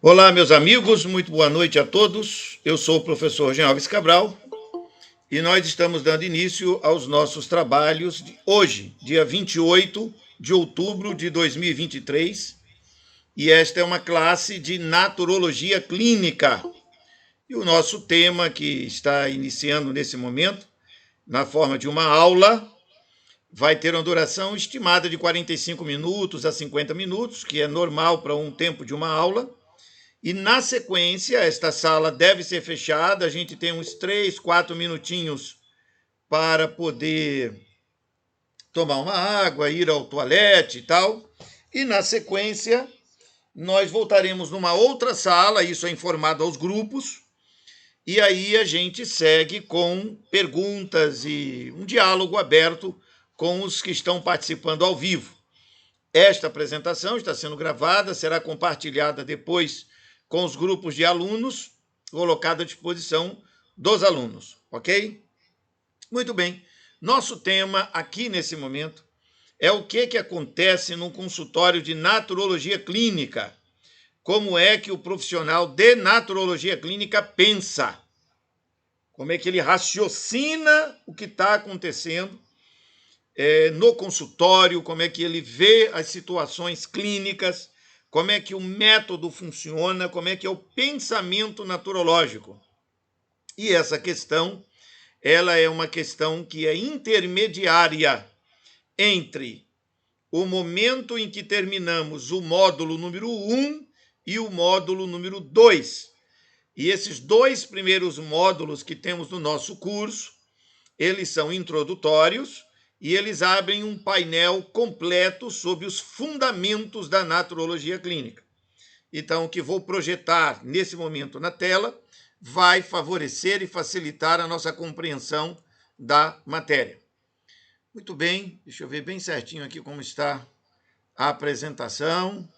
Olá, meus amigos, muito boa noite a todos. Eu sou o professor Jean Alves Cabral e nós estamos dando início aos nossos trabalhos de hoje, dia 28 de outubro de 2023, e esta é uma classe de naturologia clínica. E o nosso tema, que está iniciando nesse momento, na forma de uma aula, vai ter uma duração estimada de 45 minutos a 50 minutos, que é normal para um tempo de uma aula. E, na sequência, esta sala deve ser fechada. A gente tem uns 3, 4 minutinhos para poder tomar uma água, ir ao toalete e tal. E, na sequência, nós voltaremos numa outra sala, isso é informado aos grupos, e aí a gente segue com perguntas e um diálogo aberto com os que estão participando ao vivo. Esta apresentação está sendo gravada, será compartilhada depois com os grupos de alunos, colocada à disposição dos alunos, ok? Muito bem. Nosso tema aqui nesse momento é o que acontece num consultório de naturologia clínica. Como é que o profissional de naturologia clínica pensa? Como é que ele raciocina o que está acontecendo no consultório, como é que ele vê as situações clínicas, como é que o método funciona, como é que é o pensamento naturológico. E essa questão, ela é uma questão que é intermediária entre o momento em que terminamos o módulo número 1 e o módulo número 2. E esses dois primeiros módulos que temos no nosso curso, eles são introdutórios e eles abrem um painel completo sobre os fundamentos da naturologia clínica. Então, o que vou projetar nesse momento na tela vai favorecer e facilitar a nossa compreensão da matéria. Muito bem, deixa eu ver bem certinho aqui como está a apresentação.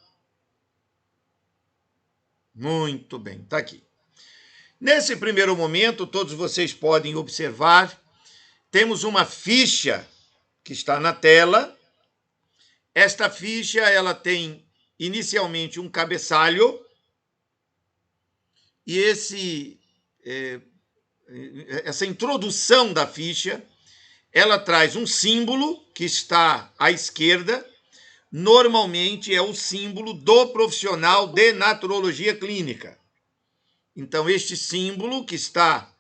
Muito bem, está aqui. Nesse primeiro momento, todos vocês podem observar, temos uma ficha que está na tela. Esta ficha, ela tem inicialmente um cabeçalho, e essa introdução da ficha, ela traz um símbolo que está à esquerda, normalmente é o símbolo do profissional de naturologia clínica. Então, este símbolo que está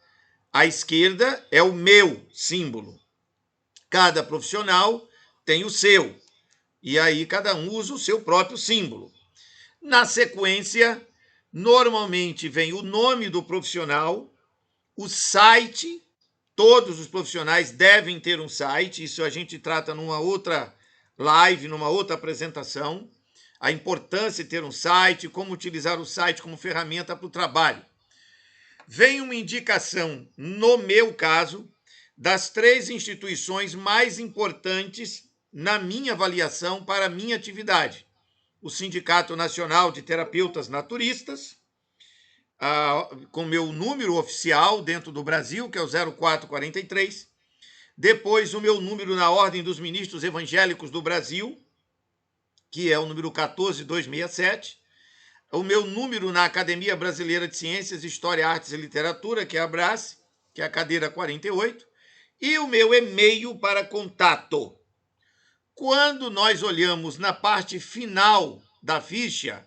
à esquerda é o meu símbolo. Cada profissional tem o seu, e aí cada um usa o seu próprio símbolo. Na sequência, normalmente vem o nome do profissional, o site, todos os profissionais devem ter um site, isso a gente trata numa outra live, numa outra apresentação, a importância de ter um site, como utilizar o site como ferramenta para o trabalho. Vem uma indicação, no meu caso, das 3 instituições mais importantes na minha avaliação para a minha atividade. O Sindicato Nacional de Terapeutas Naturistas, com meu número oficial dentro do Brasil, que é o 0443. Depois, o meu número na Ordem dos Ministros Evangélicos do Brasil, que é o número 14267. O meu número na Academia Brasileira de Ciências, História, Artes e Literatura, que é a ABRACE, que é a cadeira 48. E o meu e-mail para contato. Quando nós olhamos na parte final da ficha,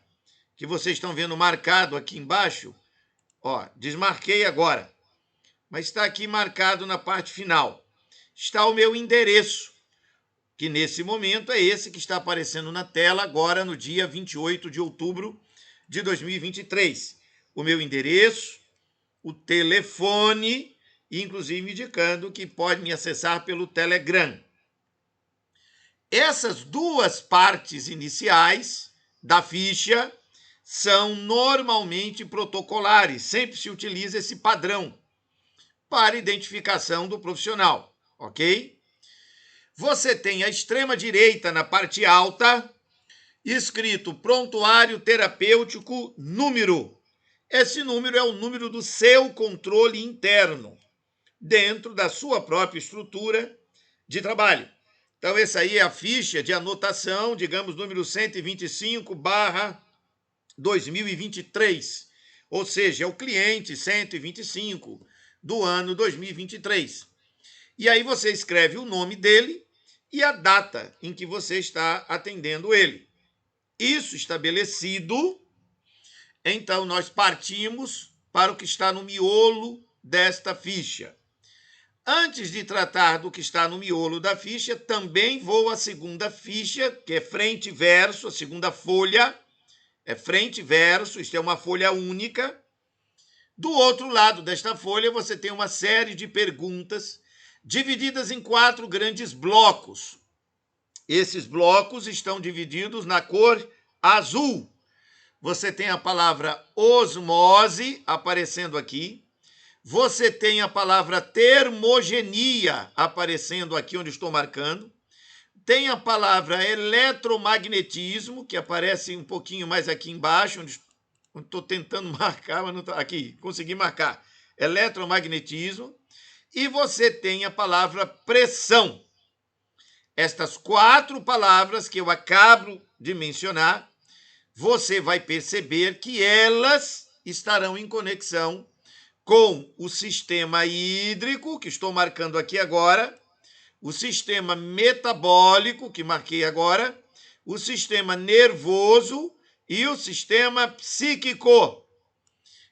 que vocês estão vendo marcado aqui embaixo, desmarquei agora, mas está aqui marcado na parte final. Está o meu endereço, que nesse momento é esse que está aparecendo na tela agora, no dia 28 de outubro de 2023. O meu endereço, o telefone, inclusive indicando que pode me acessar pelo Telegram. Essas duas partes iniciais da ficha são normalmente protocolares, sempre se utiliza esse padrão para identificação do profissional, ok? Você tem à extrema-direita, na parte alta, escrito prontuário terapêutico número. Esse número é o número do seu controle interno, dentro da sua própria estrutura de trabalho. Então, essa aí é a ficha de anotação, digamos, número 125/2023. 2023, ou seja, é o cliente 125 do ano 2023. E aí você escreve o nome dele e a data em que você está atendendo ele. Isso estabelecido, então nós partimos para o que está no miolo desta ficha. Antes de tratar do que está no miolo da ficha, também vou à segunda ficha, que é frente e verso, a segunda folha é frente e verso, isto é uma folha única. Do outro lado desta folha, você tem uma série de perguntas divididas em 4 grandes blocos. Esses blocos estão divididos na cor azul. Você tem a palavra osmose aparecendo aqui. Você tem a palavra termogenia aparecendo aqui onde estou marcando. Tem a palavra eletromagnetismo, que aparece um pouquinho mais aqui embaixo, onde estou tentando marcar, mas não está aqui. Consegui marcar. Eletromagnetismo. E você tem a palavra pressão. Estas 4 palavras que eu acabo de mencionar, você vai perceber que elas estarão em conexão com o sistema hídrico, que estou marcando aqui agora, o sistema metabólico, que marquei agora, o sistema nervoso e o sistema psíquico.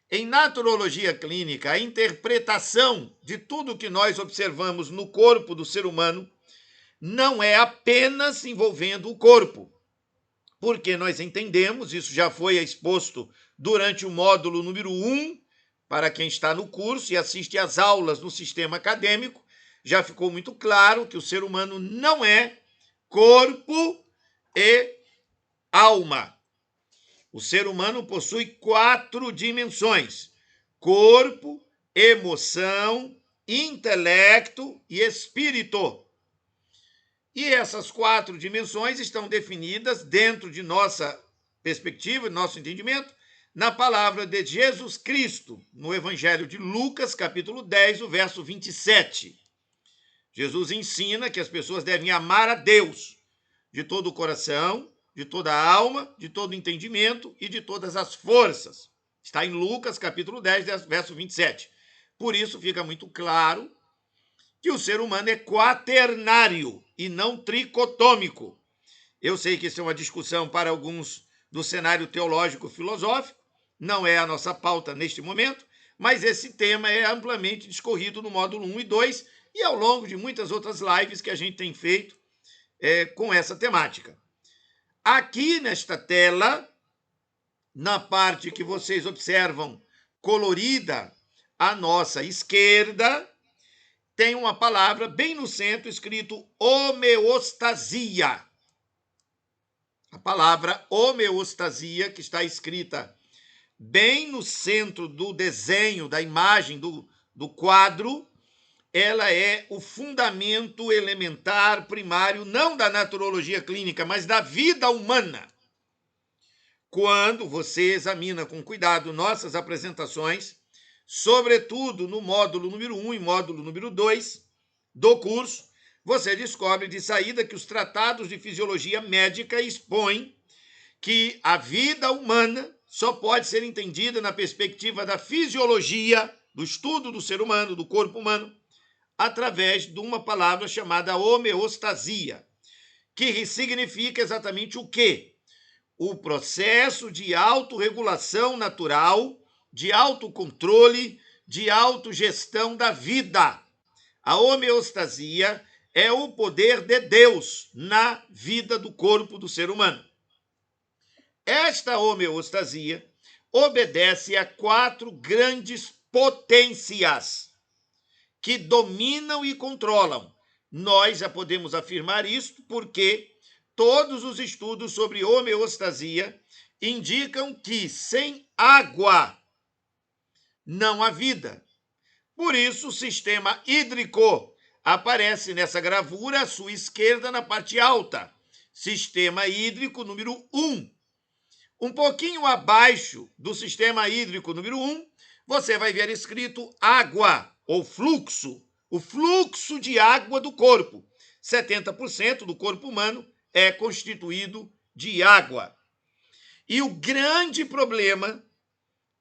Em naturologia clínica, a interpretação de tudo que nós observamos no corpo do ser humano não é apenas envolvendo o corpo, porque nós entendemos, isso já foi exposto durante o módulo número 1, para quem está no curso e assiste às aulas no sistema acadêmico, já ficou muito claro que o ser humano não é corpo e alma. O ser humano possui 4 dimensões: corpo, emoção, intelecto e espírito. E essas 4 dimensões estão definidas dentro de nossa perspectiva, nosso entendimento, na palavra de Jesus Cristo, no Evangelho de Lucas, capítulo 10, o verso 27. Jesus ensina que as pessoas devem amar a Deus de todo o coração, de toda a alma, de todo o entendimento e de todas as forças. Está em Lucas, capítulo 10, verso 27. Por isso fica muito claro que o ser humano é quaternário e não tricotômico. Eu sei que isso é uma discussão para alguns do cenário teológico-filosófico, não é a nossa pauta neste momento, mas esse tema é amplamente discorrido no módulo 1 e 2 e ao longo de muitas outras lives que a gente tem feito com essa temática. Aqui nesta tela, na parte que vocês observam colorida à nossa esquerda, tem uma palavra bem no centro escrito homeostasia. A palavra homeostasia, que está escrita bem no centro do desenho, da imagem, do quadro, ela é o fundamento elementar, primário, não da naturologia clínica, mas da vida humana. Quando você examina com cuidado nossas apresentações, sobretudo no módulo número 1 e módulo número 2 do curso, você descobre de saída que os tratados de fisiologia médica expõem que a vida humana só pode ser entendida na perspectiva da fisiologia, do estudo do ser humano, do corpo humano, através de uma palavra chamada homeostasia, que significa exatamente o quê? O processo de autorregulação natural, de autocontrole, de autogestão da vida. A homeostasia é o poder de Deus na vida do corpo do ser humano. Esta homeostasia obedece a 4 grandes potências que dominam e controlam. Nós já podemos afirmar isso porque todos os estudos sobre homeostasia indicam que sem água não há vida. Por isso, o sistema hídrico aparece nessa gravura à sua esquerda na parte alta. Sistema hídrico número 1. Um pouquinho abaixo do sistema hídrico número 1, você vai ver escrito água ou fluxo. O fluxo de água do corpo. 70% do corpo humano é constituído de água. E o grande problema,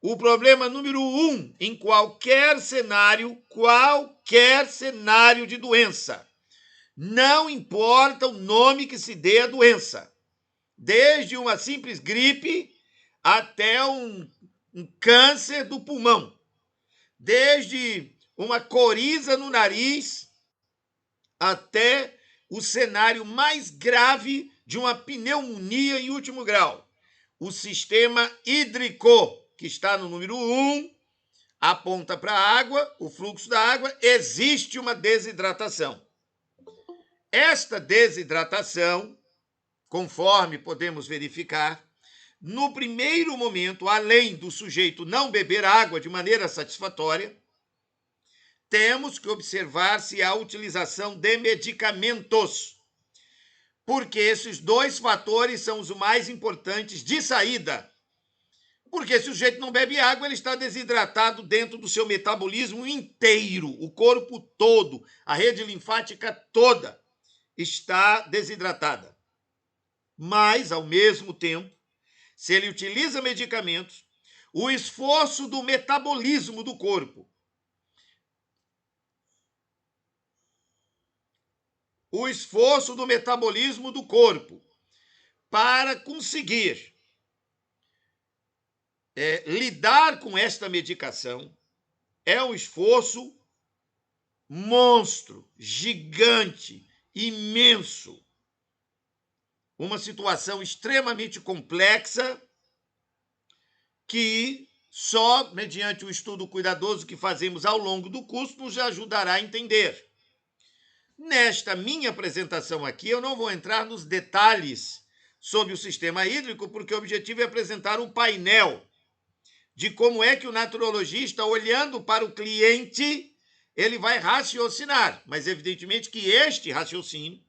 o problema número 1 em qualquer cenário de doença, não importa o nome que se dê à doença, desde uma simples gripe até um câncer do pulmão, desde uma coriza no nariz até o cenário mais grave de uma pneumonia em último grau. O sistema hídrico, que está no número 1, aponta para a água, o fluxo da água, existe uma desidratação. Esta desidratação, conforme podemos verificar, no primeiro momento, além do sujeito não beber água de maneira satisfatória, temos que observar se há utilização de medicamentos, porque esses dois fatores são os mais importantes de saída. Porque se o sujeito não bebe água, ele está desidratado dentro do seu metabolismo inteiro, o corpo todo, a rede linfática toda está desidratada. Mas, ao mesmo tempo, se ele utiliza medicamentos, o esforço do metabolismo do corpo, para conseguir lidar com esta medicação é um esforço monstro, gigante, imenso. Uma situação extremamente complexa que só mediante o estudo cuidadoso que fazemos ao longo do curso nos ajudará a entender. Nesta minha apresentação aqui, eu não vou entrar nos detalhes sobre o sistema hídrico, porque o objetivo é apresentar um painel de como é que o naturologista, olhando para o cliente, ele vai raciocinar. Mas, evidentemente, que este raciocínio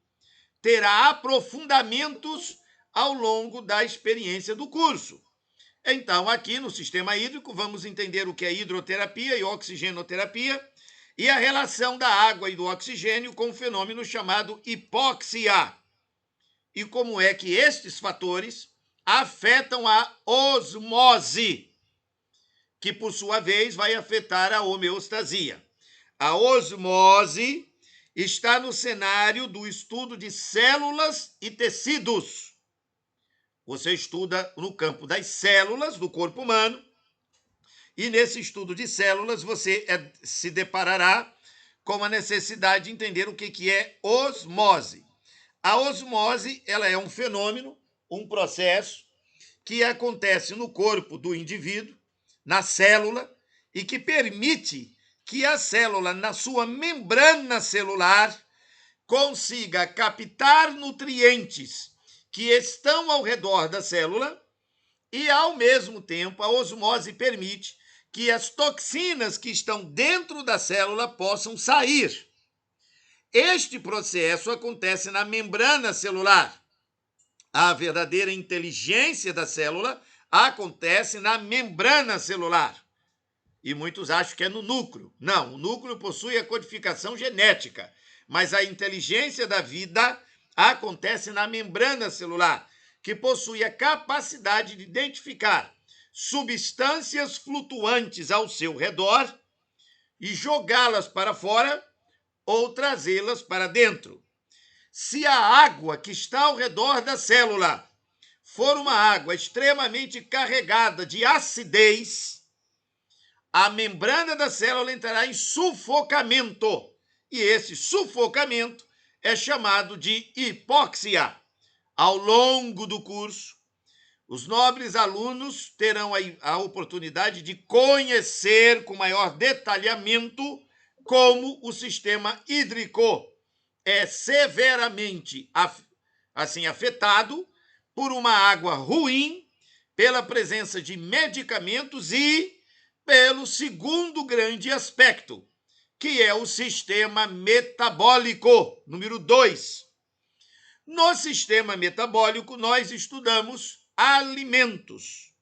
terá aprofundamentos ao longo da experiência do curso. Então, aqui no sistema hídrico, vamos entender o que é hidroterapia e oxigenoterapia e a relação da água e do oxigênio com um fenômeno chamado hipóxia. E como é que estes fatores afetam a osmose, que, por sua vez, vai afetar a homeostasia. A osmose está no cenário do estudo de células e tecidos. Você estuda no campo das células do corpo humano, e nesse estudo de células você se deparará com a necessidade de entender o que é osmose. A osmose, ela é um fenômeno, um processo que acontece no corpo do indivíduo, na célula, e que permite que a célula, na sua membrana celular, consiga captar nutrientes que estão ao redor da célula e, ao mesmo tempo, a osmose permite que as toxinas que estão dentro da célula possam sair. Este processo acontece na membrana celular. A verdadeira inteligência da célula acontece na membrana celular. E muitos acham que é no núcleo. Não, o núcleo possui a codificação genética, mas a inteligência da vida acontece na membrana celular, que possui a capacidade de identificar substâncias flutuantes ao seu redor e jogá-las para fora ou trazê-las para dentro. Se a água que está ao redor da célula for uma água extremamente carregada de acidez, a membrana da célula entrará em sufocamento. E esse sufocamento é chamado de hipóxia. Ao longo do curso, os nobres alunos terão a oportunidade de conhecer com maior detalhamento como o sistema hídrico é severamente afetado por uma água ruim, pela presença de medicamentos e pelo segundo grande aspecto, que é o sistema metabólico, número 2. No sistema metabólico, nós estudamos alimentos.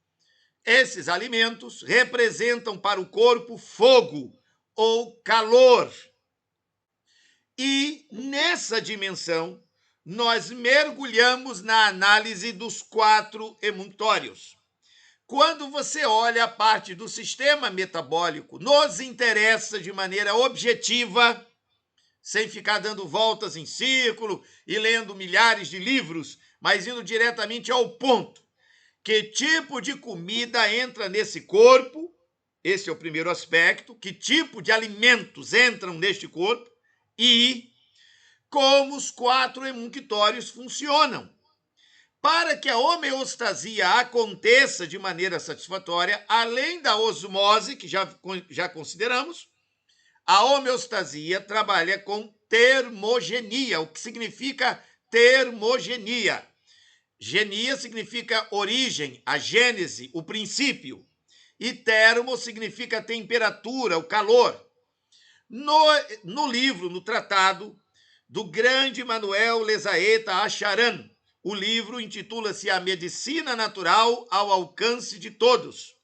Esses alimentos representam para o corpo fogo ou calor. E nessa dimensão, nós mergulhamos na análise dos 4 emunctórios. Quando você olha a parte do sistema metabólico, nos interessa de maneira objetiva, sem ficar dando voltas em círculo e lendo milhares de livros, mas indo diretamente ao ponto. Que tipo de comida entra nesse corpo? Esse é o primeiro aspecto. Que tipo de alimentos entram neste corpo? E como os 4 emunctórios funcionam. Para que a homeostasia aconteça de maneira satisfatória, além da osmose, que já consideramos, a homeostasia trabalha com termogenia. O que significa termogenia? Genia significa origem, a gênese, o princípio. E termo significa temperatura, o calor. No livro, no tratado do grande Manuel Lezaeta Acharan, o livro intitula-se A Medicina Natural ao Alcance de Todos.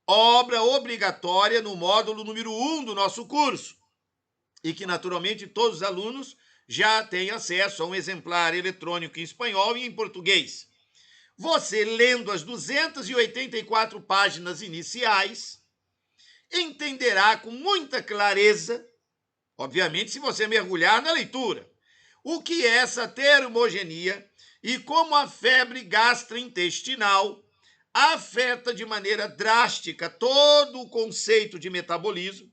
Obra obrigatória no módulo número 1 do nosso curso. E que, naturalmente, todos os alunos já têm acesso a um exemplar eletrônico em espanhol e em português. Você, lendo as 284 páginas iniciais, entenderá com muita clareza, obviamente, se você mergulhar na leitura, o que é essa termogenia e como a febre gastrointestinal afeta de maneira drástica todo o conceito de metabolismo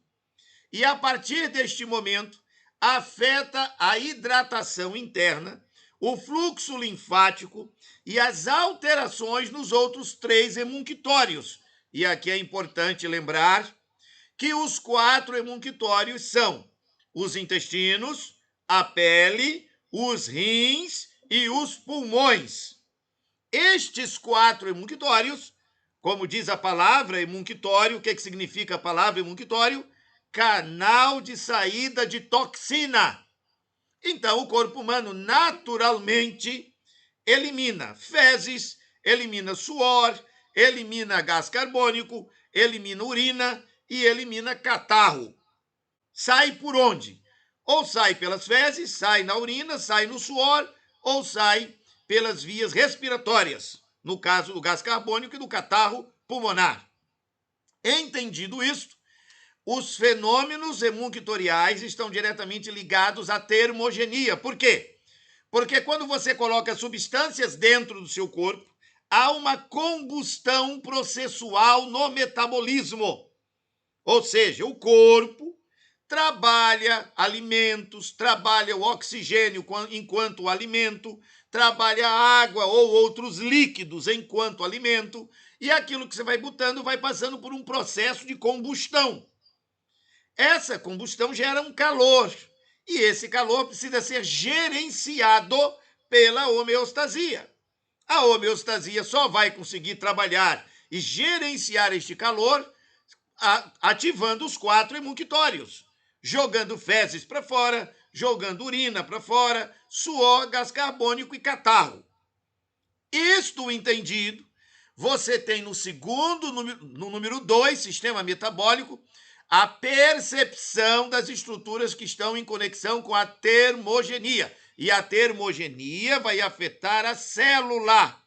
e, a partir deste momento, afeta a hidratação interna, o fluxo linfático e as alterações nos outros 3 emunctórios. E aqui é importante lembrar que os 4 emunctórios são os intestinos, a pele, os rins e os pulmões. Estes 4 emunctórios, como diz a palavra emunctório, o que significa a palavra emunctório? Canal de saída de toxina. Então, o corpo humano naturalmente elimina fezes, elimina suor, elimina gás carbônico, elimina urina e elimina catarro. Sai por onde? Ou sai pelas fezes, sai na urina, sai no suor, ou sai pelas vias respiratórias, no caso do gás carbônico e do catarro pulmonar. Entendido isto, os fenômenos emunctoriais estão diretamente ligados à termogenia. Por quê? Porque quando você coloca substâncias dentro do seu corpo, há uma combustão processual no metabolismo. Ou seja, o corpo trabalha alimentos, trabalha o oxigênio enquanto alimento, trabalha água ou outros líquidos enquanto alimento, e aquilo que você vai botando vai passando por um processo de combustão. Essa combustão gera um calor, e esse calor precisa ser gerenciado pela homeostasia. A homeostasia só vai conseguir trabalhar e gerenciar este calor ativando os 4 emunctórios, jogando fezes para fora, jogando urina para fora, suor, gás carbônico e catarro. Isto entendido, você tem no número 2, sistema metabólico, a percepção das estruturas que estão em conexão com a termogenia. E a termogenia vai afetar a célula,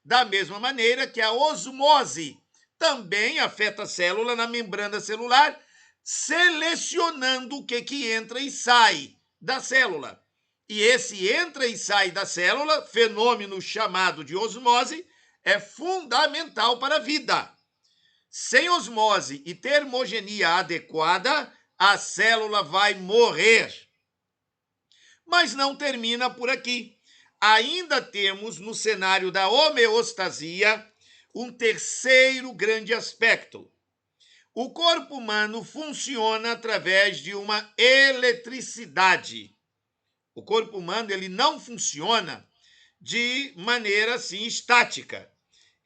da mesma maneira que a osmose também afeta a célula na membrana celular, selecionando o que entra e sai da célula. E esse entra e sai da célula, fenômeno chamado de osmose, é fundamental para a vida. Sem osmose e termogenia adequada, a célula vai morrer. Mas não termina por aqui. Ainda temos no cenário da homeostasia um terceiro grande aspecto. O corpo humano funciona através de uma eletricidade. O corpo humano ele não funciona de maneira assim estática.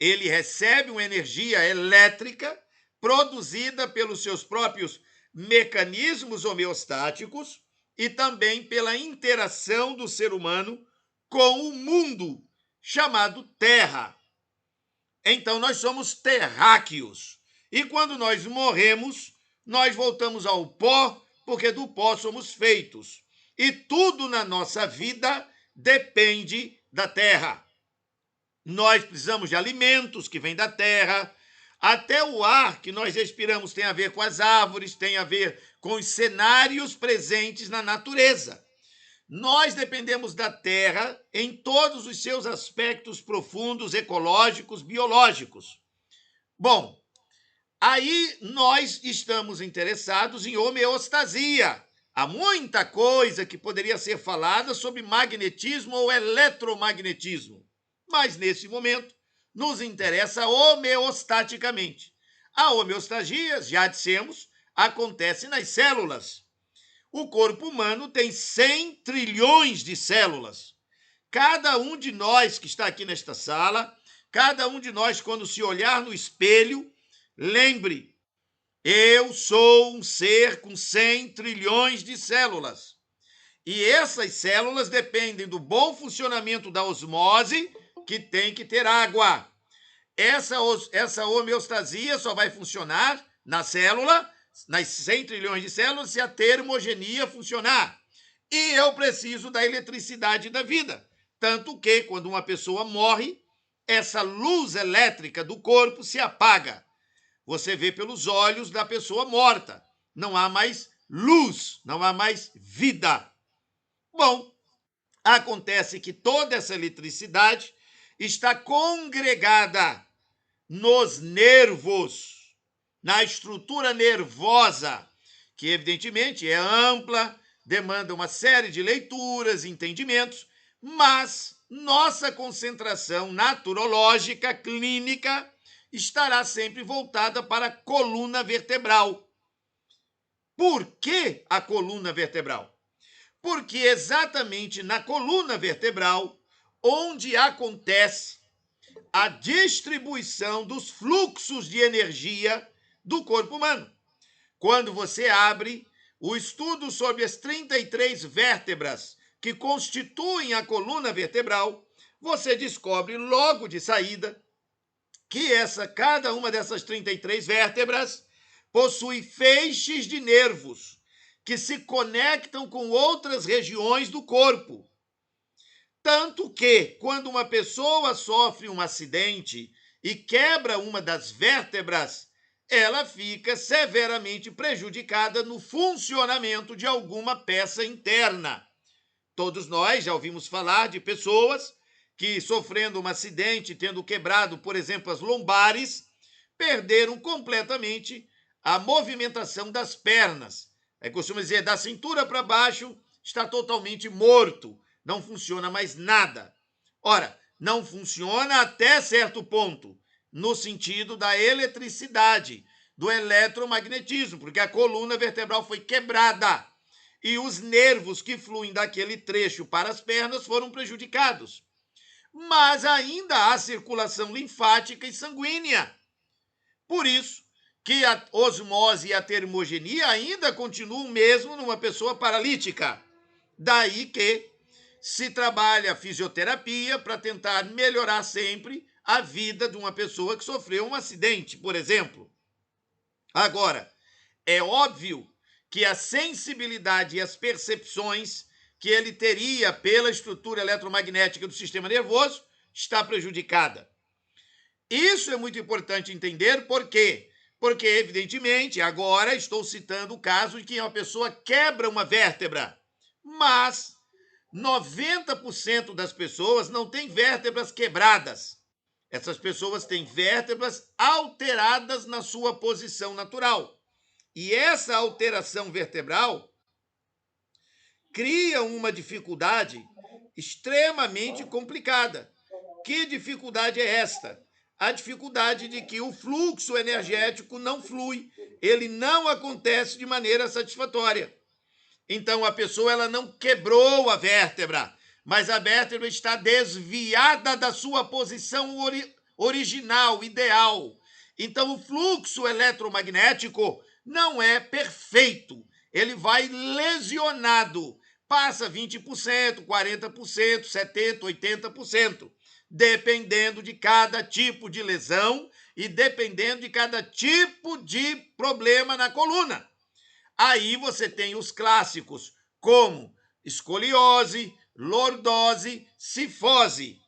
Ele recebe uma energia elétrica produzida pelos seus próprios mecanismos homeostáticos e também pela interação do ser humano com o mundo chamado Terra. Então, nós somos terráqueos. E quando nós morremos, nós voltamos ao pó, porque do pó somos feitos. E tudo na nossa vida depende da terra. Nós precisamos de alimentos que vêm da terra, até o ar que nós respiramos tem a ver com as árvores, tem a ver com os cenários presentes na natureza. Nós dependemos da terra em todos os seus aspectos profundos, ecológicos, biológicos. Bom, aí nós estamos interessados em homeostasia. Há muita coisa que poderia ser falada sobre magnetismo ou eletromagnetismo, mas nesse momento nos interessa homeostaticamente. A homeostasia, já dissemos, acontece nas células. O corpo humano tem 100 trilhões de células. Cada um de nós que está aqui nesta sala, cada um de nós, quando se olhar no espelho, lembre, eu sou um ser com 100 trilhões de células. E essas células dependem do bom funcionamento da osmose, que tem que ter água. Essa homeostasia só vai funcionar na célula, nas 100 trilhões de células, se a termogenia funcionar. E eu preciso da eletricidade da vida. Tanto que, quando uma pessoa morre, essa luz elétrica do corpo se apaga. Você vê pelos olhos da pessoa morta. Não há mais luz, não há mais vida. Bom, acontece que toda essa eletricidade está congregada nos nervos, na estrutura nervosa, que evidentemente é ampla, demanda uma série de leituras, entendimentos, mas nossa concentração naturológica, clínica, estará sempre voltada para a coluna vertebral. Por que a coluna vertebral? Porque exatamente na coluna vertebral, onde acontece a distribuição dos fluxos de energia do corpo humano. Quando você abre o estudo sobre as 33 vértebras que constituem a coluna vertebral, você descobre logo de saída que cada uma dessas 33 vértebras possui feixes de nervos que se conectam com outras regiões do corpo. Tanto que, quando uma pessoa sofre um acidente e quebra uma das vértebras, ela fica severamente prejudicada no funcionamento de alguma peça interna. Todos nós já ouvimos falar de pessoas que, sofrendo um acidente, tendo quebrado, por exemplo, as lombares, perderam completamente a movimentação das pernas. Costuma dizer, da cintura para baixo, está totalmente morto. Não funciona mais nada. Ora, não funciona até certo ponto, no sentido da eletricidade, do eletromagnetismo, porque a coluna vertebral foi quebrada e os nervos que fluem daquele trecho para as pernas foram prejudicados. Mas ainda há circulação linfática e sanguínea. Por isso que a osmose e a termogenia ainda continuam mesmo numa pessoa paralítica. Daí que se trabalha a fisioterapia para tentar melhorar sempre a vida de uma pessoa que sofreu um acidente, por exemplo. Agora, é óbvio que a sensibilidade e as percepções que ele teria pela estrutura eletromagnética do sistema nervoso está prejudicada. Isso é muito importante entender, por quê? Porque, evidentemente, agora estou citando o caso de que uma pessoa quebra uma vértebra, mas 90% das pessoas não têm vértebras quebradas. Essas pessoas têm vértebras alteradas na sua posição natural. E essa alteração vertebral cria uma dificuldade extremamente complicada. Que dificuldade é esta? A dificuldade de que o fluxo energético não flui, ele não acontece de maneira satisfatória. Então, a pessoa ela não quebrou a vértebra, mas a vértebra está desviada da sua posição original, ideal. Então, o fluxo eletromagnético não é perfeito. Ele vai lesionado. Passa 20%, 40%, 70%, 80%, dependendo de cada tipo de lesão e dependendo de cada tipo de problema na coluna. Aí você tem os clássicos, como escoliose, lordose, cifose.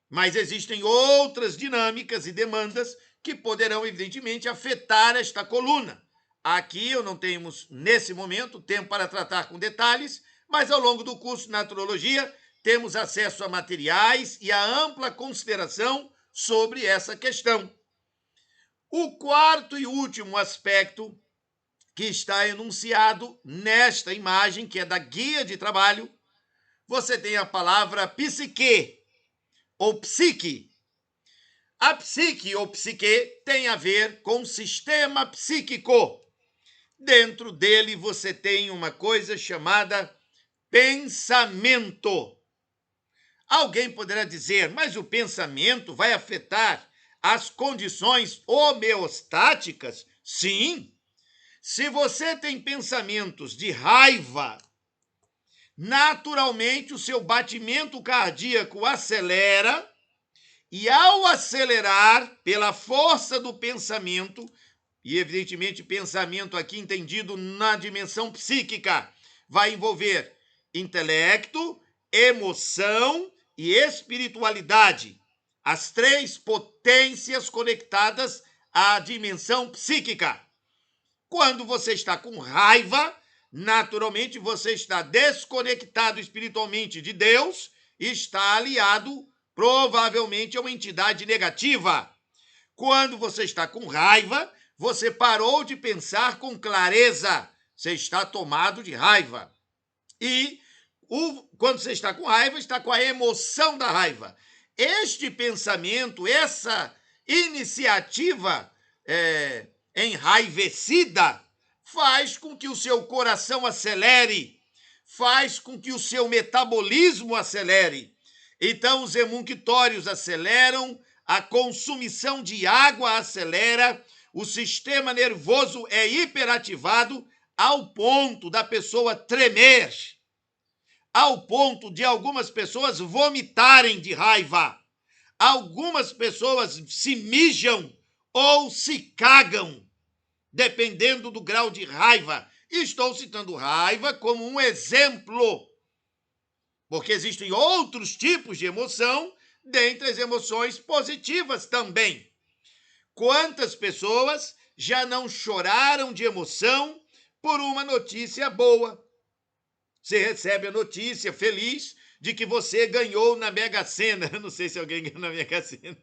Mas existem outras dinâmicas e demandas que poderão, evidentemente, afetar esta coluna. Aqui eu não temos, nesse momento, tempo para tratar com detalhes, mas ao longo do curso de Naturologia temos acesso a materiais e a ampla consideração sobre essa questão. O quarto e último aspecto que está enunciado nesta imagem, que é da guia de trabalho, você tem a palavra psique, ou psique. A psique ou psique tem a ver com o sistema psíquico. Dentro dele você tem uma coisa chamada pensamento. Alguém poderá dizer, mas o pensamento vai afetar as condições homeostáticas? Sim. Se você tem pensamentos de raiva, naturalmente o seu batimento cardíaco acelera, e ao acelerar pela força do pensamento, e evidentemente pensamento aqui entendido na dimensão psíquica, vai envolver intelecto, emoção e espiritualidade, as três potências conectadas à dimensão psíquica. Quando você está com raiva, naturalmente você está desconectado espiritualmente de Deus e está aliado provavelmente a uma entidade negativa. Quando você está com raiva, você parou de pensar com clareza. Você está tomado de raiva. E quando você está com raiva, está com a emoção da raiva. Este pensamento, essa iniciativa enraivecida, faz com que o seu coração acelere, faz com que o seu metabolismo acelere. Então, os emunctórios aceleram, a consumição de água acelera, o sistema nervoso é hiperativado ao ponto da pessoa tremer, ao ponto de algumas pessoas vomitarem de raiva, algumas pessoas se mijam ou se cagam, dependendo do grau de raiva. Estou citando raiva como um exemplo, porque existem outros tipos de emoção, dentre as emoções positivas também. Quantas pessoas já não choraram de emoção por uma notícia boa? Você recebe a notícia feliz de que você ganhou na Mega Sena. Não sei se alguém ganhou na Mega Sena.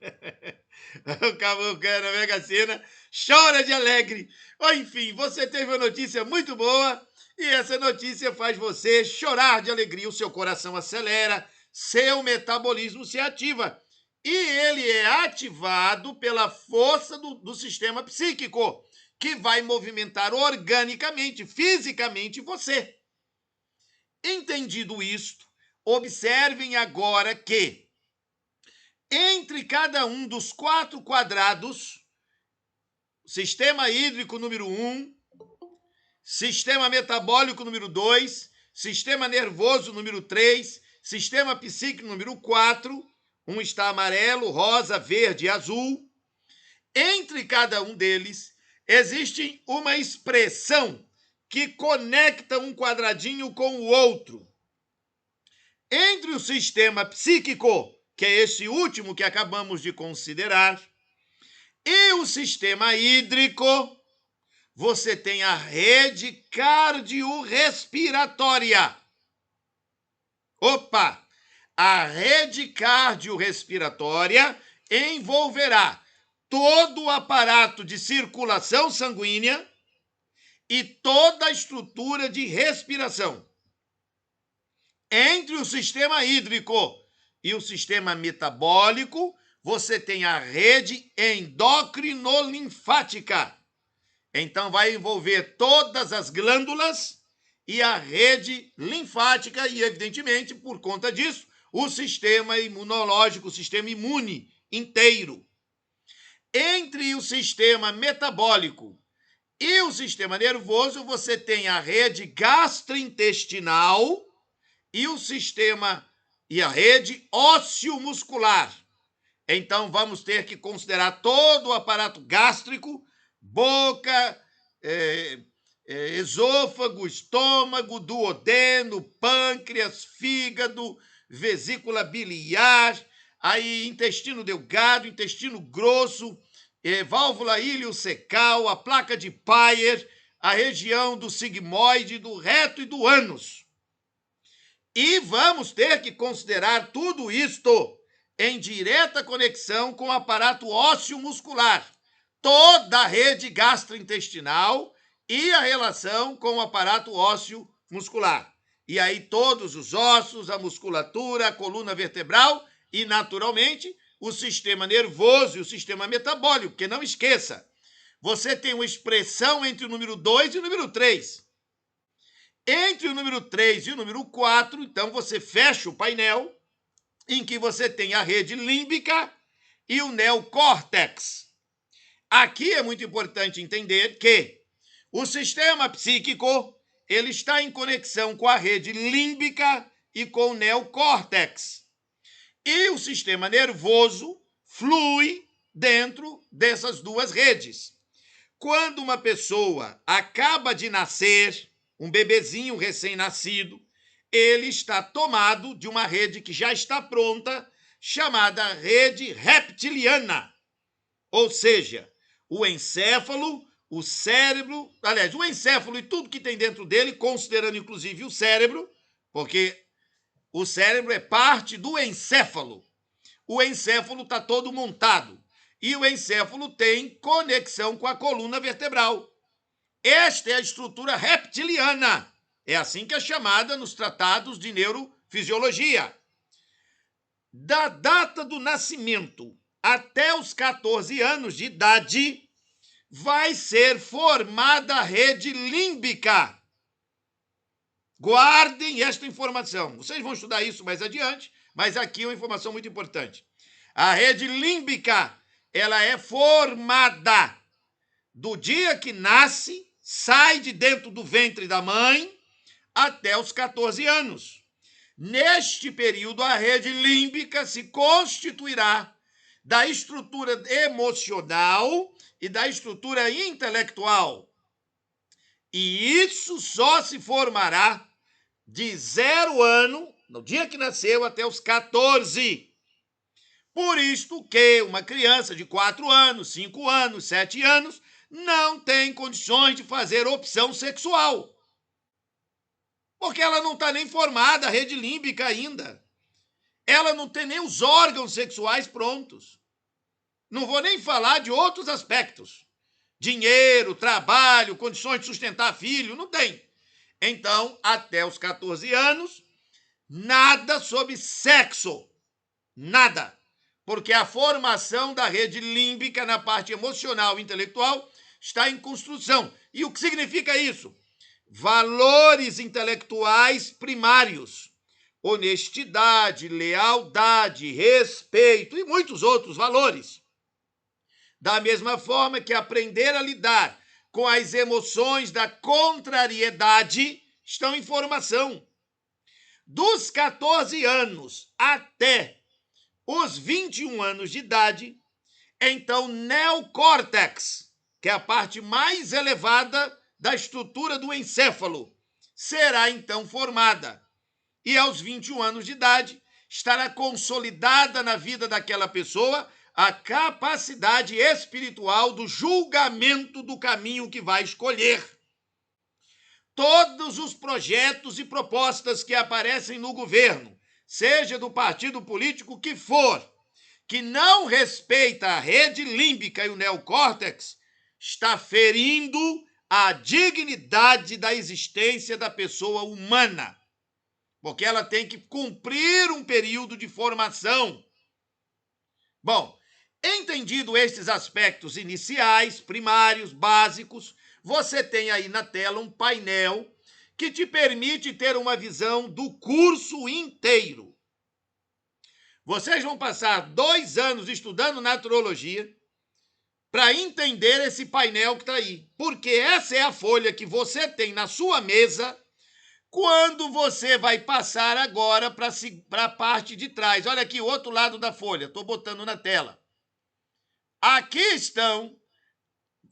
O caboclo ganha na Mega Sena, chora de alegre. Ou enfim, você teve uma notícia muito boa e essa notícia faz você chorar de alegria. O seu coração acelera, seu metabolismo se ativa. E ele é ativado pela força do sistema psíquico, que vai movimentar organicamente, fisicamente você. Entendido isto, observem agora que entre cada um dos 4 quadrados, sistema hídrico número 1, sistema metabólico número 2, sistema nervoso número 3, sistema psíquico número 4, um está amarelo, rosa, verde e azul. Entre cada um deles existe uma expressão que conecta um quadradinho com o outro. Entre o sistema psíquico, que é esse último que acabamos de considerar, e o sistema hídrico, você tem a rede cardiorrespiratória. Opa! A rede cardiorrespiratória envolverá todo o aparato de circulação sanguínea e toda a estrutura de respiração. Entre o sistema hídrico e o sistema metabólico, você tem a rede endócrino-linfática. Então, vai envolver todas as glândulas e a rede linfática e, evidentemente, por conta disso, o sistema imunológico, o sistema imune inteiro. Entre o sistema metabólico e o sistema nervoso, você tem a rede gastrointestinal e o sistema e a rede ósseo-muscular. Então, vamos ter que considerar todo o aparato gástrico, boca, esôfago, estômago, duodeno, pâncreas, fígado, vesícula biliar, aí intestino delgado, intestino grosso, válvula iliocecal, a placa de Peyer, a região do sigmoide, do reto e do ânus. E vamos ter que considerar tudo isto em direta conexão com o aparato ósseo muscular, toda a rede gastrointestinal e a relação com o aparato ósseo muscular. E aí todos os ossos, a musculatura, a coluna vertebral e, naturalmente, o sistema nervoso e o sistema metabólico, porque não esqueça, você tem uma expressão entre o número 2 e o número 3. Entre o número 3 e o número 4, então, você fecha o painel em que você tem a rede límbica e o neocórtex. Aqui é muito importante entender que o sistema psíquico ele está em conexão com a rede límbica e com o neocórtex. E o sistema nervoso flui dentro dessas duas redes. Quando uma pessoa acaba de nascer, um bebezinho recém-nascido, ele está tomado de uma rede que já está pronta, chamada rede reptiliana. Ou seja, o encéfalo, o cérebro, aliás, o encéfalo e tudo que tem dentro dele, considerando inclusive o cérebro, porque o cérebro é parte do encéfalo. O encéfalo está todo montado. E o encéfalo tem conexão com a coluna vertebral. Esta é a estrutura reptiliana. É assim que é chamada nos tratados de neurofisiologia. Da data do nascimento até os 14 anos de idade, vai ser formada a rede límbica. Guardem esta informação. Vocês vão estudar isso mais adiante, mas aqui é uma informação muito importante. A rede límbica, ela é formada do dia que nasce, sai de dentro do ventre da mãe, até os 14 anos. Neste período, a rede límbica se constituirá da estrutura emocional e da estrutura intelectual. E isso só se formará de 0 ano, no dia que nasceu, até os 14. Por isto que uma criança de 4 anos, 5 anos, 7 anos, não tem condições de fazer opção sexual. Porque ela não está nem formada, a rede límbica ainda. Ela não tem nem os órgãos sexuais prontos. Não vou nem falar de outros aspectos. Dinheiro, trabalho, condições de sustentar filho, não tem. Então, até os 14 anos, nada sobre sexo. Nada. Porque a formação da rede límbica na parte emocional e intelectual está em construção. E o que significa isso? Valores intelectuais primários. Honestidade, lealdade, respeito e muitos outros valores. Da mesma forma que aprender a lidar com as emoções da contrariedade estão em formação. Dos 14 anos até os 21 anos de idade, então neocórtex, que é a parte mais elevada da estrutura do encéfalo, será então formada. E aos 21 anos de idade, estará consolidada na vida daquela pessoa a capacidade espiritual do julgamento do caminho que vai escolher. Todos os projetos e propostas que aparecem no governo, seja do partido político que for, que não respeita a rede límbica e o neocórtex, está ferindo a dignidade da existência da pessoa humana. Porque ela tem que cumprir um período de formação. Bom, entendido estes aspectos iniciais, primários, básicos, você tem aí na tela um painel que te permite ter uma visão do curso inteiro. Vocês vão passar 2 anos estudando naturologia para entender esse painel que está aí. Porque essa é a folha que você tem na sua mesa quando você vai passar agora para a parte de trás. Olha aqui, o outro lado da folha, estou botando na tela. Aqui estão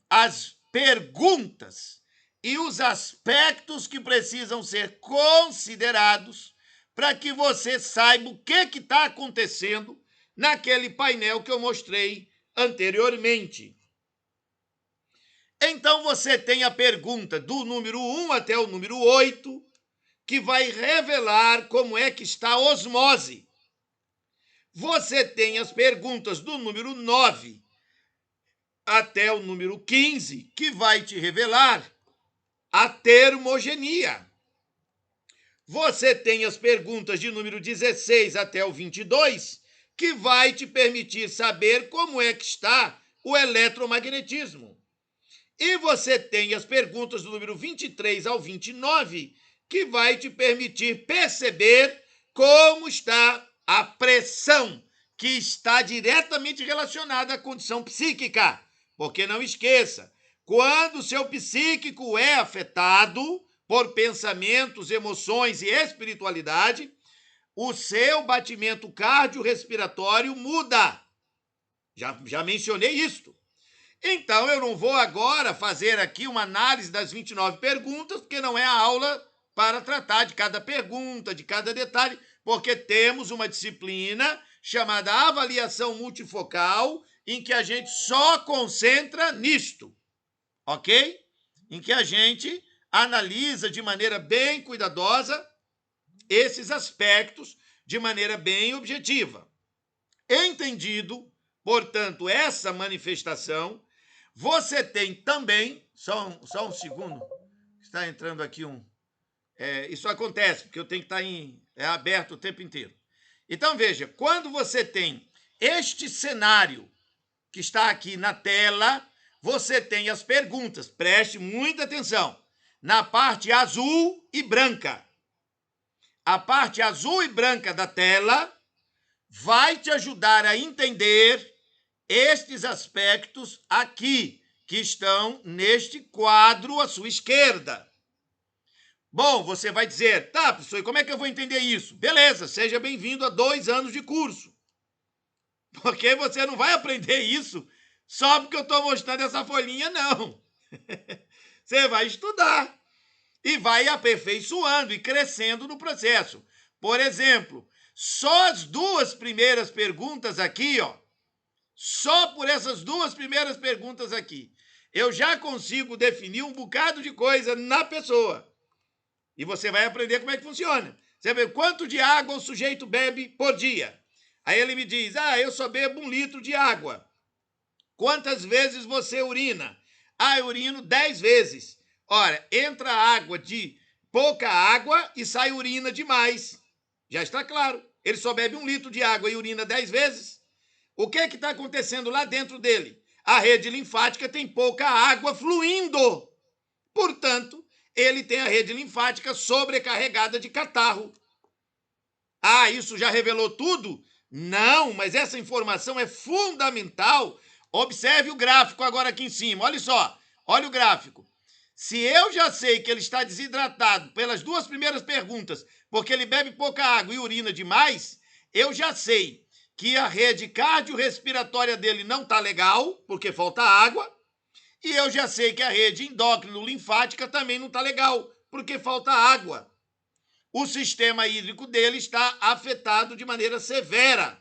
as perguntas e os aspectos que precisam ser considerados para que você saiba o que está acontecendo naquele painel que eu mostrei anteriormente. Então, você tem a pergunta do número 1 até o número 8, que vai revelar como é que está a osmose. Você tem as perguntas do número 9 até o número 15, que vai te revelar a termogenia. Você tem as perguntas de número 16 até o 22, que vai te permitir saber como é que está o eletromagnetismo. E você tem as perguntas do número 23 ao 29, que vai te permitir perceber como está a pressão, que está diretamente relacionada à condição psíquica. Porque não esqueça, quando o seu psíquico é afetado por pensamentos, emoções e espiritualidade, o seu batimento cardiorrespiratório muda. Já mencionei isto. Então, eu não vou agora fazer aqui uma análise das 29 perguntas, porque não é a aula para tratar de cada pergunta, de cada detalhe, porque temos uma disciplina chamada avaliação multifocal, em que a gente só concentra nisto, ok? Em que a gente analisa de maneira bem cuidadosa esses aspectos de maneira bem objetiva. Entendido, portanto, essa manifestação, você tem também, só um segundo, está entrando aqui isso acontece, porque eu tenho que estar aberto o tempo inteiro. Então, veja, quando você tem este cenário que está aqui na tela, você tem as perguntas, preste muita atenção, na parte azul e branca. A parte azul e branca da tela vai te ajudar a entender estes aspectos aqui, que estão neste quadro à sua esquerda. Bom, você vai dizer, tá, professor, e como é que eu vou entender isso? Beleza, seja bem-vindo a 2 anos de curso. Porque você não vai aprender isso só porque eu estou mostrando essa folhinha, não. Você vai estudar e vai aperfeiçoando e crescendo no processo. Por exemplo, só as 2 primeiras perguntas aqui, ó, só por essas 2 primeiras perguntas aqui, eu já consigo definir um bocado de coisa na pessoa. E você vai aprender como é que funciona. Você vê quanto de água o sujeito bebe por dia. Aí ele me diz, eu só bebo 1 litro de água. Quantas vezes você urina? Eu urino 10 vezes. Ora, entra água de pouca água e sai urina demais. Já está claro. Ele só bebe 1 litro de água e urina 10 vezes. O que está acontecendo lá dentro dele? A rede linfática tem pouca água fluindo. Portanto, ele tem a rede linfática sobrecarregada de catarro. Isso já revelou tudo? Não, mas essa informação é fundamental. Observe o gráfico agora aqui em cima. Olha só, olha o gráfico. Se eu já sei que ele está desidratado pelas 2 primeiras perguntas, porque ele bebe pouca água e urina demais, eu já sei que a rede cardiorrespiratória dele não está legal, porque falta água, e eu já sei que a rede endócrino-linfática também não está legal, porque falta água. O sistema hídrico dele está afetado de maneira severa.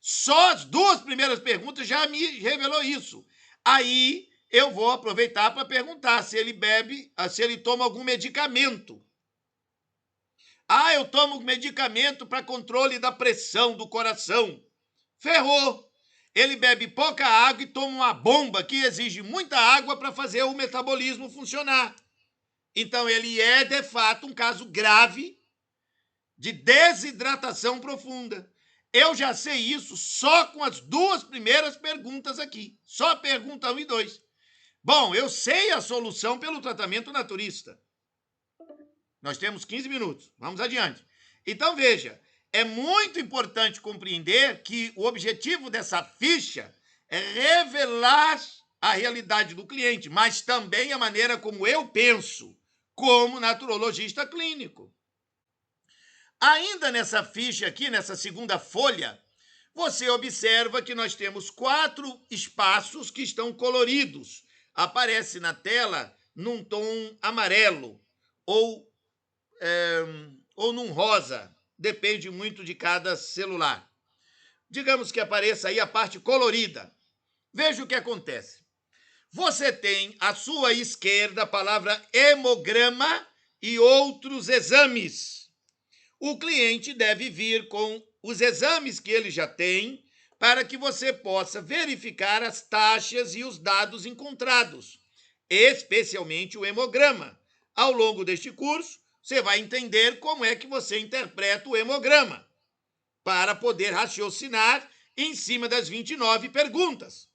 Só as 2 primeiras perguntas já me revelou isso. Aí eu vou aproveitar para perguntar se ele se ele toma algum medicamento. Eu tomo medicamento para controle da pressão do coração. Ferrou! Ele bebe pouca água e toma uma bomba que exige muita água para fazer o metabolismo funcionar. Então, ele é, de fato, um caso grave de desidratação profunda. Eu já sei isso só com as 2 primeiras perguntas aqui. Só a pergunta 1 e 2. Bom, eu sei a solução pelo tratamento naturista. Nós temos 15 minutos. Vamos adiante. Então, veja, é muito importante compreender que o objetivo dessa ficha é revelar a realidade do cliente, mas também a maneira como eu penso, como naturologista clínico. Ainda nessa ficha aqui, nessa segunda folha, você observa que nós temos 4 espaços que estão coloridos. Aparece na tela num tom amarelo ou num rosa, depende muito de cada celular. Digamos que apareça aí a parte colorida. Veja o que acontece. Você tem à sua esquerda a palavra hemograma e outros exames. O cliente deve vir com os exames que ele já tem para que você possa verificar as taxas e os dados encontrados, especialmente o hemograma. Ao longo deste curso, você vai entender como é que você interpreta o hemograma, para poder raciocinar em cima das 29 perguntas.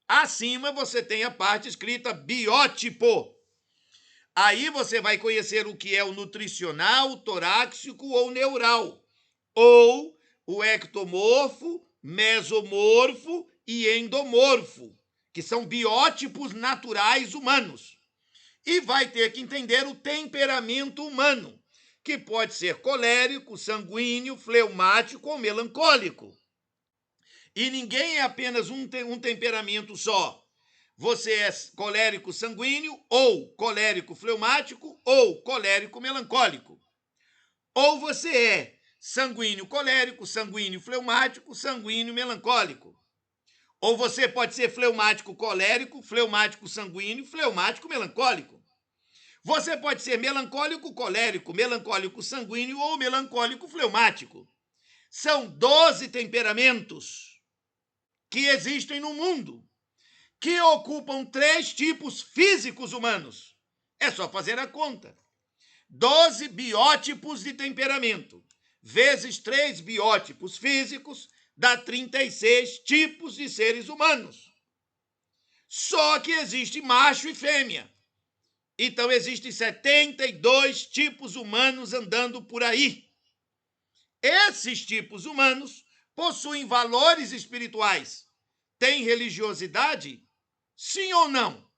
Acima você tem a parte escrita biótipo. Aí você vai conhecer o que é o nutricional, torácico ou neural, ou o ectomorfo, mesomorfo e endomorfo, que são biótipos naturais humanos. E vai ter que entender o temperamento humano, que pode ser colérico, sanguíneo, fleumático ou melancólico. E ninguém é apenas um temperamento só. Você é colérico sanguíneo, ou colérico fleumático, ou colérico melancólico. Ou você é sanguíneo colérico, sanguíneo fleumático, sanguíneo melancólico. Ou você pode ser fleumático colérico, fleumático sanguíneo, fleumático melancólico. Você pode ser melancólico colérico, melancólico sanguíneo ou melancólico fleumático. São 12 temperamentos que existem no mundo, que ocupam 3 tipos físicos humanos. É só fazer a conta. 12 biótipos de temperamento, vezes 3 biótipos físicos, dá 36 tipos de seres humanos. Só que existe macho e fêmea. Então, existem 72 tipos humanos andando por aí. Esses tipos humanos possuem valores espirituais. Tem religiosidade? Sim ou não?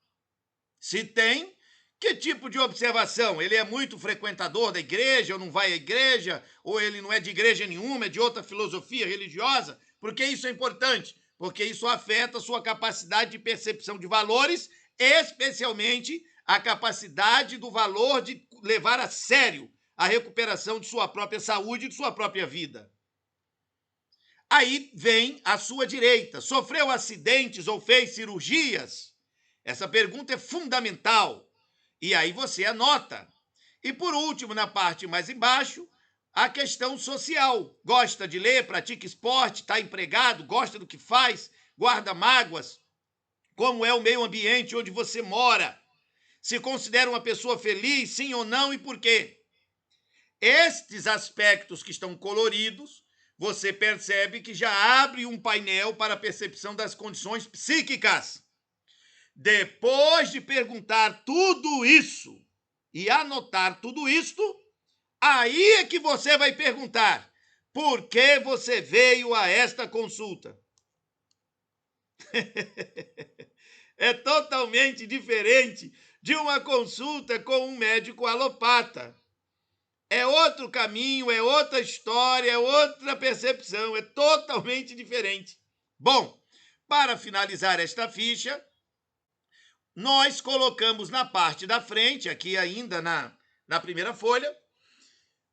Se tem, que tipo de observação? Ele é muito frequentador da igreja, ou não vai à igreja, ou ele não é de igreja nenhuma, é de outra filosofia religiosa? Porque isso é importante, porque isso afeta a sua capacidade de percepção de valores, especialmente a capacidade do valor de levar a sério a recuperação de sua própria saúde e de sua própria vida. Aí vem à sua direita. Sofreu acidentes ou fez cirurgias? Essa pergunta é fundamental. E aí você anota. E por último, na parte mais embaixo, a questão social. Gosta de ler, pratica esporte, está empregado, gosta do que faz, guarda mágoas? Como é o meio ambiente onde você mora? Se considera uma pessoa feliz, sim ou não, e por quê? Estes aspectos que estão coloridos, você percebe que já abre um painel para a percepção das condições psíquicas. Depois de perguntar tudo isso e anotar tudo isto, aí é que você vai perguntar: por que você veio a esta consulta? É totalmente diferente de uma consulta com um médico alopata. É outro caminho, é outra história, é outra percepção, é totalmente diferente. Bom, para finalizar esta ficha, nós colocamos na parte da frente, aqui ainda na primeira folha,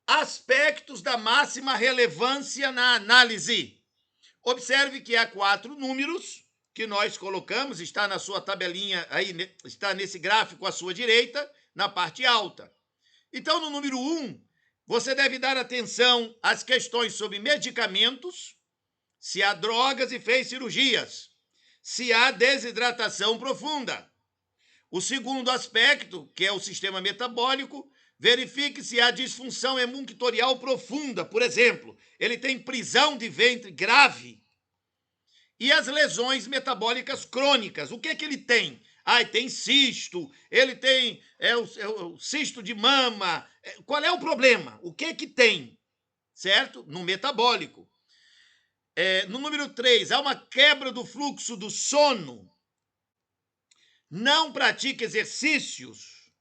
aspectos da máxima relevância na análise. Observe que há 4 números que nós colocamos, está na sua tabelinha aí, está nesse gráfico à sua direita, na parte alta. Então, no número 1, você deve dar atenção às questões sobre medicamentos, se há drogas e fez cirurgias, se há desidratação profunda. O segundo aspecto, que é o sistema metabólico, verifique se há disfunção hemunctorial profunda, por exemplo, ele tem prisão de ventre grave. E as lesões metabólicas crônicas, o que é que ele tem? Tem cisto, ele tem o cisto de mama. Qual é o problema? O que é que tem? Certo? No metabólico. No número 3, há uma quebra do fluxo do sono. Não pratica exercícios.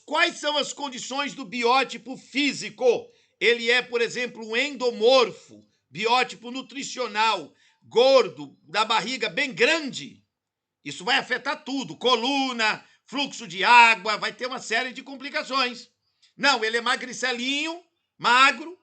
Quais são as condições do biótipo físico? Ele é, por exemplo, um endomorfo, biótipo nutricional, gordo, da barriga bem grande. Isso vai afetar tudo, coluna, fluxo de água, vai ter uma série de complicações. Não, ele é magricelinho, magro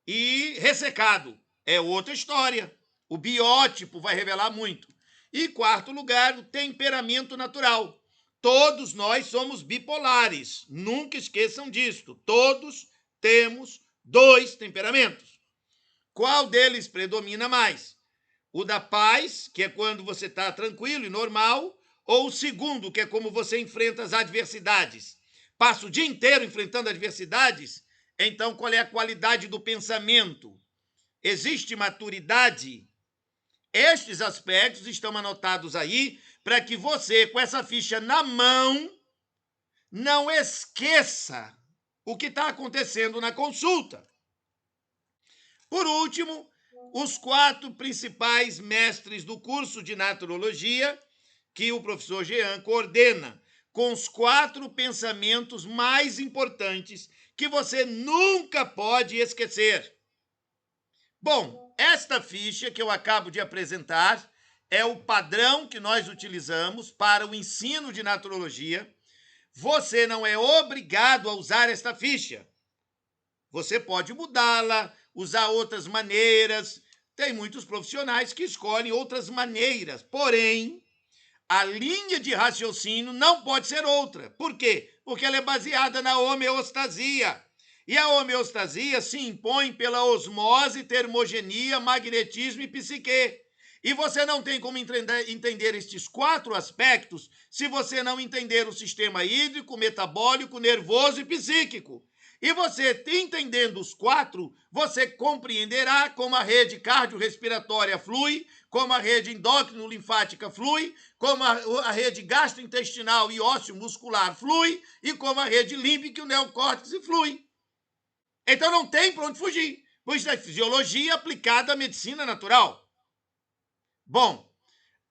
e ressecado. É outra história. O biótipo vai revelar muito. E quarto lugar, o temperamento natural. Todos nós somos bipolares. Nunca esqueçam disto. Todos temos 2 temperamentos. Qual deles predomina mais? O da paz, que é quando você está tranquilo e normal, ou o segundo, que é como você enfrenta as adversidades? Passa o dia inteiro enfrentando adversidades? Então, qual é a qualidade do pensamento? Existe maturidade? Estes aspectos estão anotados aí para que você, com essa ficha na mão, não esqueça o que está acontecendo na consulta. Por último, os 4 principais mestres do curso de naturologia, que o professor Jean coordena, com os 4 pensamentos mais importantes que você nunca pode esquecer. Bom, esta ficha que eu acabo de apresentar é o padrão que nós utilizamos para o ensino de naturologia. Você não é obrigado a usar esta ficha. Você pode mudá-la, usar outras maneiras. Tem muitos profissionais que escolhem outras maneiras. Porém, a linha de raciocínio não pode ser outra. Por quê? Porque ela é baseada na homeostasia. E a homeostasia se impõe pela osmose, termogenia, magnetismo e psique. E você não tem como entender estes 4 aspectos se você não entender o sistema hídrico, metabólico, nervoso e psíquico. E você, entendendo os 4, você compreenderá como a rede cardiorrespiratória flui, como a rede endócrino-linfática flui, como a rede gastrointestinal e ósseo-muscular flui, e como a rede límbica e o neocórtex flui. Então não tem para onde fugir, pois é fisiologia aplicada à medicina natural. Bom,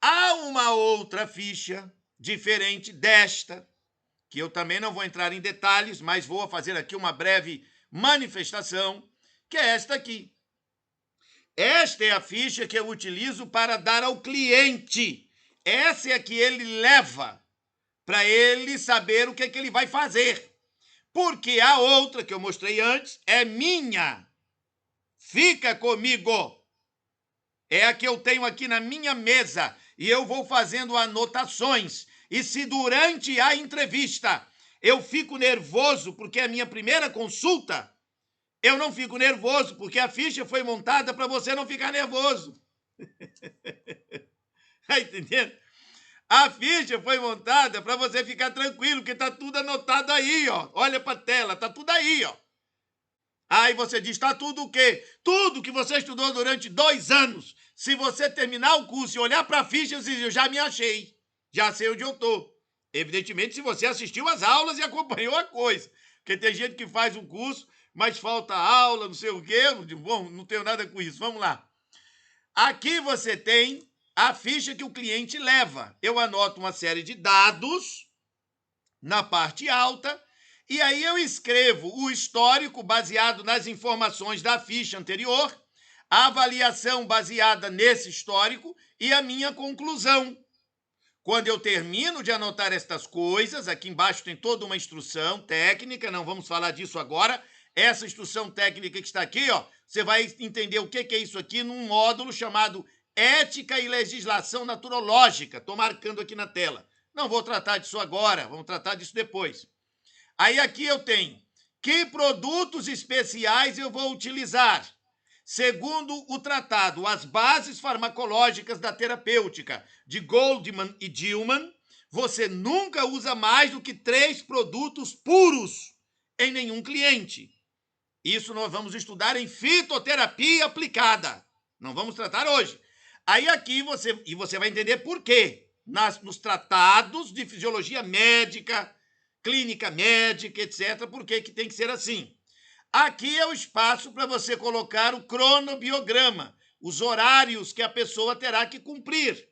há uma outra ficha diferente desta, que eu também não vou entrar em detalhes, mas vou fazer aqui uma breve manifestação, que é esta aqui. Esta é a ficha que eu utilizo para dar ao cliente. Essa é a que ele leva para ele saber o que é que ele vai fazer. Porque a outra que eu mostrei antes é minha. Fica comigo. É a que eu tenho aqui na minha mesa e eu vou fazendo anotações. E se durante a entrevista eu fico nervoso porque é a minha primeira consulta, eu não fico nervoso porque a ficha foi montada para você não ficar nervoso. Tá entendendo? A ficha foi montada para você ficar tranquilo, porque tá tudo anotado aí, ó. Olha para a tela, tá tudo aí, ó. Aí você diz, tá tudo o quê? Tudo que você estudou durante 2 anos. Se você terminar o curso e olhar para a ficha, você diz, eu já me achei. Já sei onde eu tô. Evidentemente, se você assistiu às aulas e acompanhou a coisa. Porque tem gente que faz um curso, mas falta aula, não sei o quê. Bom, não tenho nada com isso. Vamos lá. Aqui você tem a ficha que o cliente leva. Eu anoto uma série de dados na parte alta e aí eu escrevo o histórico baseado nas informações da ficha anterior, a avaliação baseada nesse histórico e a minha conclusão. Quando eu termino de anotar estas coisas, aqui embaixo tem toda uma instrução técnica, não vamos falar disso agora. Essa instrução técnica que está aqui, ó, você vai entender o que é isso aqui num módulo chamado Ética e Legislação Naturológica. Estou marcando aqui na tela. Não vou tratar disso agora, vamos tratar disso depois. Aí aqui eu tenho que produtos especiais eu vou utilizar. Segundo o tratado As Bases Farmacológicas da Terapêutica, de Goldman e Dillman, você nunca usa mais do que 3 produtos puros em nenhum cliente. Isso nós vamos estudar em fitoterapia aplicada. Não vamos tratar hoje. Aí aqui você vai entender por quê. Nos tratados de fisiologia médica, clínica médica, etc., por que tem que ser assim. Aqui é o espaço para você colocar o cronobiograma, os horários que a pessoa terá que cumprir.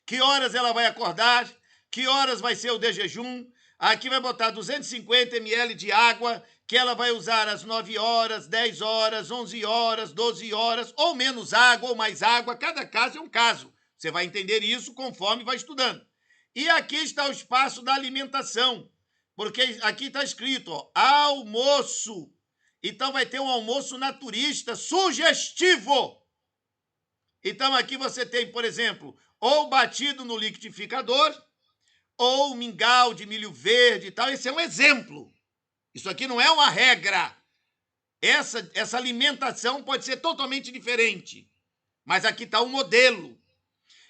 Que horas ela vai acordar, que horas vai ser o de jejum. Aqui vai botar 250 ml de água, que ela vai usar às 9 horas, 10 horas, 11 horas, 12 horas, ou menos água ou mais água. Cada caso é um caso. Você vai entender isso conforme vai estudando. E aqui está o espaço da alimentação. Porque aqui está escrito, ó, almoço. Então vai ter um almoço naturista sugestivo. Então aqui você tem, por exemplo, ou batido no liquidificador, ou mingau de milho verde e tal. Esse é um exemplo. Isso aqui não é uma regra. Essa alimentação pode ser totalmente diferente. Mas aqui está o modelo.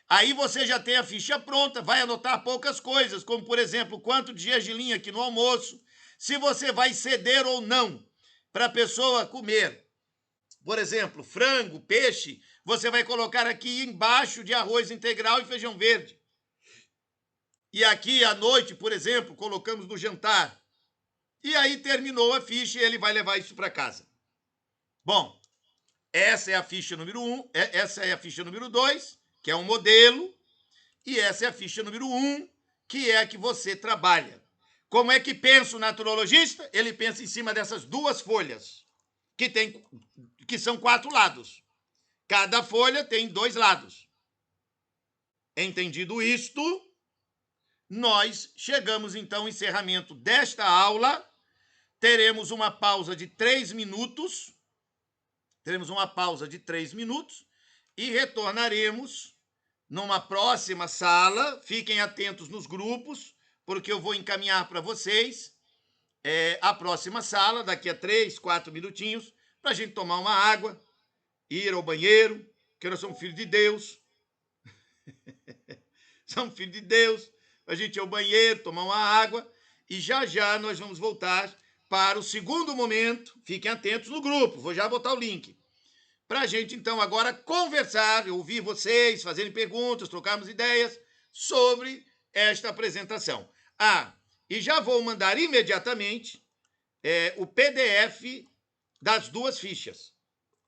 Aí você já tem a ficha pronta, vai anotar poucas coisas, como, por exemplo, quanto de gergelim aqui no almoço, se você vai ceder ou não para a pessoa comer. Por exemplo, frango, peixe, você vai colocar aqui embaixo de arroz integral e feijão verde. E aqui à noite, por exemplo, colocamos no jantar. E aí terminou a ficha e ele vai levar isso para casa. Bom, essa é a ficha número 1, essa é a ficha número 2, que é um modelo, e essa é a ficha número 1, que é a que você trabalha. Como é que pensa o naturologista? Ele pensa em cima dessas duas folhas, que são 4 lados. Cada folha tem 2 lados. Entendido isto, nós chegamos então ao encerramento desta aula. Teremos uma pausa de 3 minutos. E retornaremos numa próxima sala. Fiquem atentos nos grupos, porque eu vou encaminhar para vocês a próxima sala, daqui a 3, 4 minutinhos, para a gente tomar uma água, ir ao banheiro, porque nós somos filhos de Deus. Somos filhos de Deus, a gente ir ao banheiro, tomar uma água, e já já nós vamos voltar para o segundo momento. Fiquem atentos no grupo, vou já botar o link. Para a gente, então, agora conversar, ouvir vocês, fazerem perguntas, trocarmos ideias sobre esta apresentação. E já vou mandar imediatamente o PDF das 2 fichas,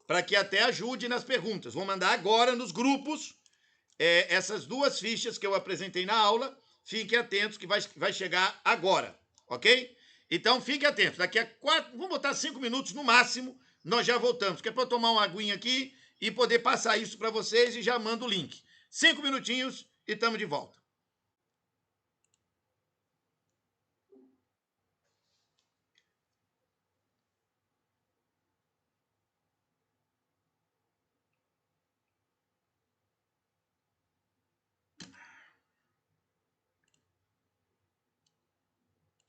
para que até ajude nas perguntas. Vou mandar agora nos grupos essas 2 fichas que eu apresentei na aula. Fiquem atentos que vai chegar agora, ok? Então, fiquem atentos. Daqui a 4, vamos botar 5 minutos no máximo, nós já voltamos, que é para eu tomar uma aguinha aqui e poder passar isso para vocês e já mando o link. 5 minutinhos e estamos de volta.